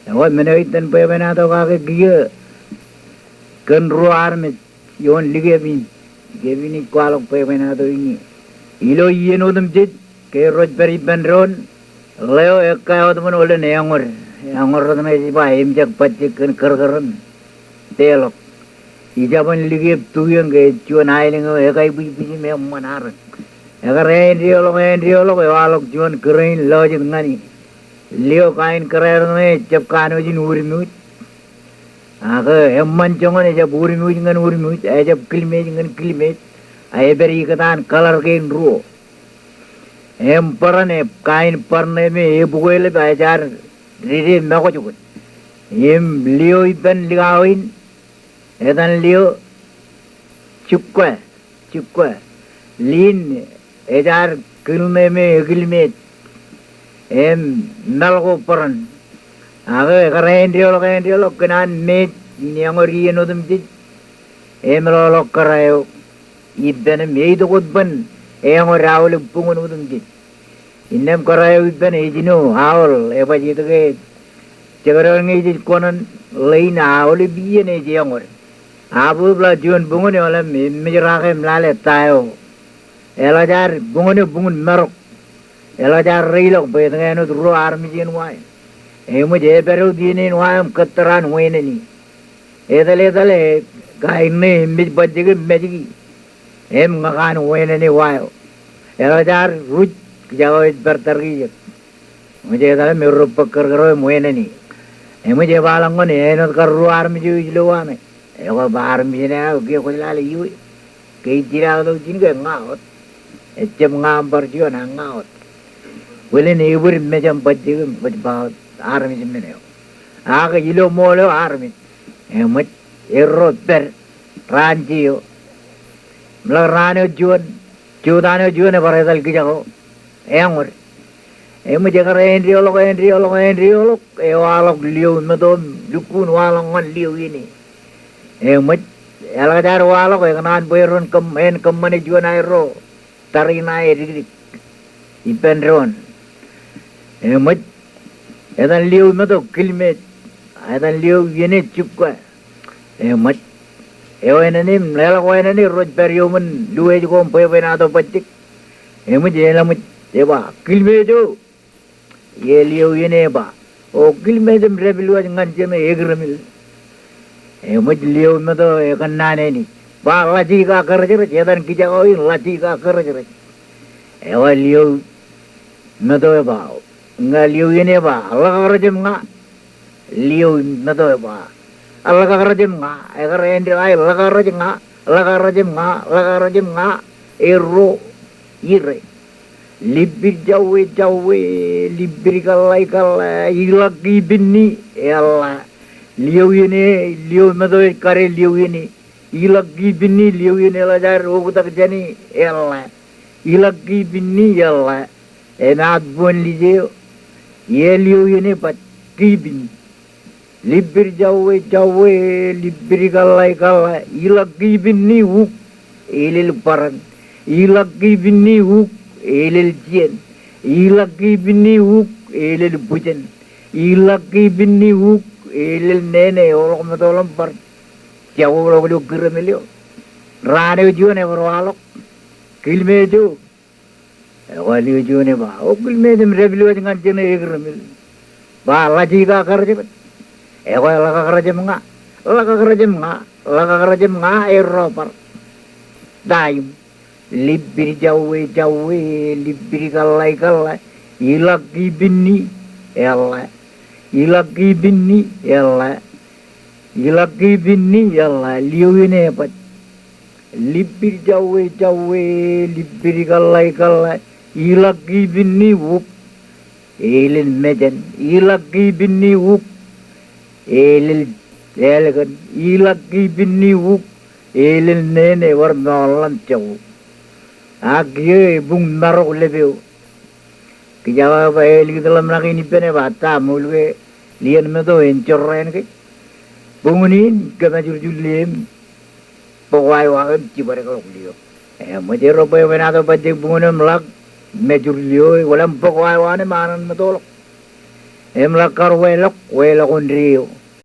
Ewa menaitan pe benato kake kia kan ruar me yon ligevin gevini kwalok pe benato ini ilo yeno dum jit ke roj peri benron leo ekka odman ole neangor angor rodme jiba imjak pacik kan kerkeran telok ijaban ligev tuyang ke chuan ailing ekai biji me manar agar endriolo walok chuan kerain lojit ngani leo kain kerer me jab kano jin urimut aga emman chongon jab urimut ngan urimut jab kilme ngan kilme ay beri katan color kain ruo em parane kain parne me e bugoyle bajar riri mako chukut em leo iban ligawin edan leo chukwa lin ejar kilme me kilme em nalgo paran aga karendriolo kenan me nyangori enodum jit em lolo karayo ibben me do godban engor raul pungun udum jit innem karayo ibben ejino haul eba jituge jagarang jit konan lein haul biene jengor abu bla jon bungun ola me mirage mlale tayo elajar bungun merok elajar reilok be ngeno ro armi jin wai emu je beru dinin waam katran weneni edale gaine mi bajige mejigi em ngakan weneni wayo elajar ruj jago bertargi muje dale meru pakkar garo weneni emu je balangon eno karru armi ju ilwane ego bar mi ne ge ko lale yu ke jira do jin ge ngaot echem ngam bar ju na ngaot welen ibur mejam bajige bajba armi jimeneo aga ilo molo armi emet erroter ranjio mlarano judano juone baredal kijago engor emu jagar endriolo e walok liu medom dukun walongan liu ini emet elajar walok e kanan boyron kemane juana ero tarina edi ipenron emet edan liu meto kilmet edan liu yene chukwa emat ewenani mlela wenani roj periomen duwe ko pe benato pacik emu jela mu eba kilmejo ye liu yene ba o kilmejo rebilu ngan jeme egramil emu liu meto e kannane ni ba laji ka karjere edan kijago laji ka karjere ewa liu meto ba nga liu ini ba Allah karajem nga liu nato ba Allah karajem nga agar endi ay Allah karajem nga ero ire libir jawe libir kalai ilagi binni Allah liu ini liu nato kare liu ini ilagi binni liu ini lajar ogutak jani Allah ilagi binni Allah enat bon lijeo ye liu yene pat kibin libir jawe libir kalai ilak kibin ni huk elil paran ilak kibin ni huk elil jien ilak kibin ni huk elil bujen ilak kibin ni huk elil nene olok matolom par jawo lo lo giramelio rane juane warwalok kilmejo wali ujune ba okul medem reblu dengan jene egramil ba laji ka karje e ko la ka karje nga erro par daim libir jawe libir kalai ilaki binni ella liuine pat libir jawe libir kalai ilaki binni wuk elil mejan ilaki binni wuk elil elgan ilaki binni wuk elil nene war nolan chaw agye bung narok lebeu kijawa ba eli dalam lagi ni pene bata mulwe lian me do encorren ke bungunin kama jurjulem pawai wa cibare ko liyo majero pa benado pa bungunam lag Major Leo, walang pagwawa ni manan matulog. em la karwelok wela kondrio